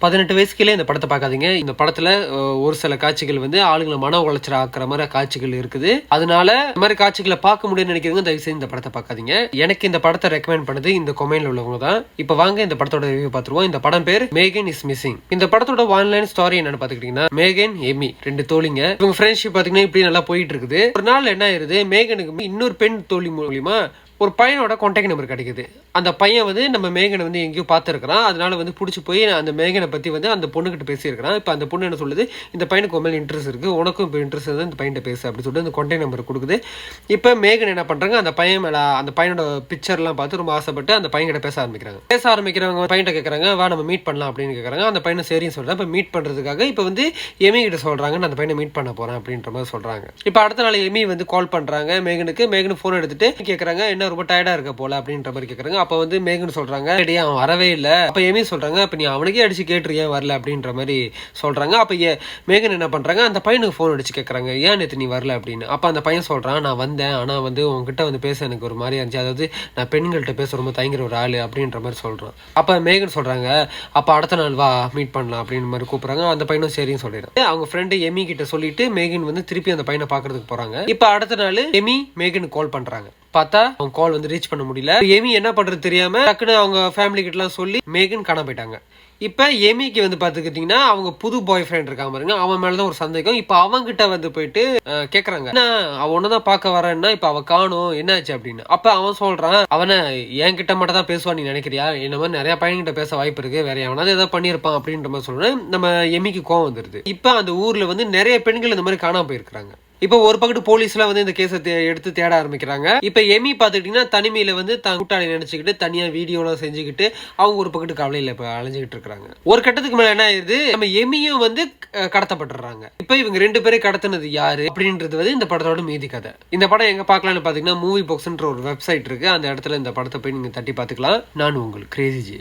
18 வயசுக்குள்ளே இந்த படத்தை பார்க்காதீங்க. இந்த படத்துல ஒரு சில காட்சிகள் வந்து ஆளுங்களை மன உளைச்சல் ஆக்குற மாதிரி காட்சிகள் இருக்குது. அதனால இந்த மாதிரி காட்சிகளை பார்க்க முடியும்னு நினைக்கிறவங்க தயவு செய்து இந்த படத்தை பார்க்காதீங்க. எனக்கு இந்த படத்தை ரெக்கமெண்ட் பண்ணது இந்த கொமெண்ட்ல உள்ளவங்க தான். இப்ப வாங்க இந்த படத்தோட ரிவ்யூ பார்த்துருவோம். இந்த படம் பேர் மேகன் இஸ் மிஸ்ஸிங். இந்த படத்தோட ஆன்லைன் ஸ்டோரி என்னன்னு பாத்துக்கிட்டீங்கன்னா, மேகன் எமி 2 தோழிங்க. இவங்க ஃப்ரெண்ட்ஷிப் பாத்தீங்கன்னா இப்படி நல்லா போயிட்டு இருக்குது. ஒரு நாள் என்ன ஆயிருது, மேகனுக்கு இன்னொரு பெண் தோழி மூலியமா ஒரு பையனோட கான்டாக்ட் நம்பர் கிடைக்குது. அந்த பையன் வந்து நம்ம மேகனை வந்து எங்கேயோ பார்த்துருக்கிறான். அதனால வந்து பிடிச்சி போய் அந்த மேகனை பற்றி வந்து அந்த பொண்ணுகிட்ட பேசியிருக்கிறான். இப்போ அந்த பொண்ணு என்ன சொல்லுது, இந்த பையனுக்கு மேலே இன்ட்ரெஸ்ட் இருக்குது, உனக்கும் இப்போ இன்ட்ரெஸ்ட் இருக்குது, இந்த பையன்கிட்ட பேசு அப்படின்னு சொல்லிட்டு அந்த கான்டாக்ட் நம்பர் கொடுக்குது. இப்போ மேகன் என்ன பண்ணுறாங்க, அந்த பையன் மேலே அந்த பையனோட பிக்சர்லாம் பார்த்து ரொம்ப ஆசைப்பட்டு அந்த பையன்கிட்ட பேச ஆரம்பிக்கிறவங்க பையன்கிட்ட கேட்குறாங்க, வா நம்ம மீட் பண்ணலாம் அப்படின்னு கேட்குறாங்க. அந்த பையனை சரின்னு சொல்கிறேன். இப்போ மீட் பண்ணுறதுக்காக இப்போ வந்து எமி கிட்ட சொல்கிறாங்க, நான் அந்த பையனை மீட் பண்ண போகிறேன் அப்படின்ற மாதிரி சொல்கிறாங்க. இப்போ அடுத்த நாள் எமி வந்து கால் பண்ணுறாங்க மேகனுக்கு ஃபோன் எடுத்துட்டு கேட்குறாங்க, என்ன ரொம்ப டயர்டா இருக்க போல அப்படின்ற மாதிரி கேக்குறாங்க. அப்ப வந்து மேகன் சொல்றாங்க, அவன் வரவே இல்ல. அப்ப எமி சொல்றாங்க, அப்ப நீ அவனுக்கே அடிச்சு கேட்டுறியா வரல அப்படின்ற மாதிரி சொல்றாங்க. அப்ப மேகன் என்ன பண்றாங்க, அந்த பையனுக்கு போன் அடிச்சு கேக்குறாங்க, ஏன் நேத்து நீ வரல அப்படின்னு. அப்ப அந்த பையன் சொல்றான், நான் வந்தேன், ஆனா வந்து உங்ககிட்ட வந்து பேச எனக்கு ஒரு மாதிரியா இருந்துச்சு, அதாவது நான் பெண்கள்கிட்ட பேச ரொம்ப தயங்குற ஒரு ஆளு அப்படின்ற மாதிரி சொல்றான். அப்ப மேகன் சொல்றாங்க, அப்ப அடுத்த நாள் வா மீட் பண்ணலாம் அப்படின்னு மாதிரி கூப்பிடுறாங்க. அந்த பையனும் சரின்னு சொல்லிடுறாங்க. அவங்க ஃப்ரெண்டு எமி கிட்ட சொல்லிட்டு மேகன் வந்து திருப்பி அந்த பையனை பாக்குறதுக்கு போறாங்க. இப்ப அடுத்த நாள் எமி மேகனுக்கு கால் பண்றாங்க. பார்த்தா அவங்க கால் வந்து ரீச் பண்ண முடியல. எமி என்ன பண்றது தெரியாம டக்குன்னு அவங்க ஃபேமிலி கிட்ட எல்லாம் சொல்லி மேகன் காணாம போயிட்டாங்க. இப்ப எமிக்கு வந்து பாத்துக்கிட்டீங்கன்னா அவங்க புது பாய் ஃப்ரெண்ட் இருக்காங்க பாருங்க, அவன் மேலதான் ஒரு சந்தேகம். இப்ப அவங்கிட்ட வந்து போயிட்டு கேக்குறாங்க, அவ ஒன்னதான் பாக்க வரேன்னா இப்ப அவ காணும் என்னாச்சு அப்படின்னு. அப்ப அவன் சொல்றான், அவனை என் கிட்ட மட்டும் தான் பேசுவான் நீ நினைக்கிறியா, இந்த மாதிரி நிறைய பையன்கிட்ட பேச வாய்ப்பு இருக்கு, வேற எவனாவது ஏதாவது பண்ணிருப்பான் அப்படின்ற மாதிரி சொல்றேன். நம்ம எமிக்கு கோவம் வந்துருது. இப்ப அந்த ஊர்ல வந்து நிறைய பெண்கள் இந்த மாதிரி காணாம போயிருக்காங்க. இப்ப ஒரு பக்கத்து போலீஸ்ல வந்து இந்த கேஸை எடுத்து தேட ஆரம்பிக்கிறாங்க. இப்ப எமி பாத்துக்கிட்டீங்கன்னா தனிமையில வந்து தான் கூட்டாளி நினைச்சுக்கிட்டு தனியா வீடியோ எல்லாம் செஞ்சுக்கிட்டு அவங்க ஒரு பக்கத்து கவலையில இப்ப அலைஞ்சுக்கிட்டு இருக்காங்க. ஒரு கட்டத்துக்கு மேல என்ன ஆயிருது, நம்ம எமியும் வந்து கடத்தப்பட்டுறாங்க. இப்ப இவங்க 2 பேரும் கடத்தினது யாரு அப்படின்றது வந்து இந்த படத்தோட மீதி கதை. இந்த படம் எங்க பாக்கலாம்னு பாத்தீங்கன்னா மூவி பாக்ஸ்ன்ற ஒரு வெப்சைட் இருக்கு, அந்த இடத்துல இந்த படத்தை போய் நீங்க தட்டி பாத்துக்கலாம். நான் உங்களுக்கு கிரேசி ஜி.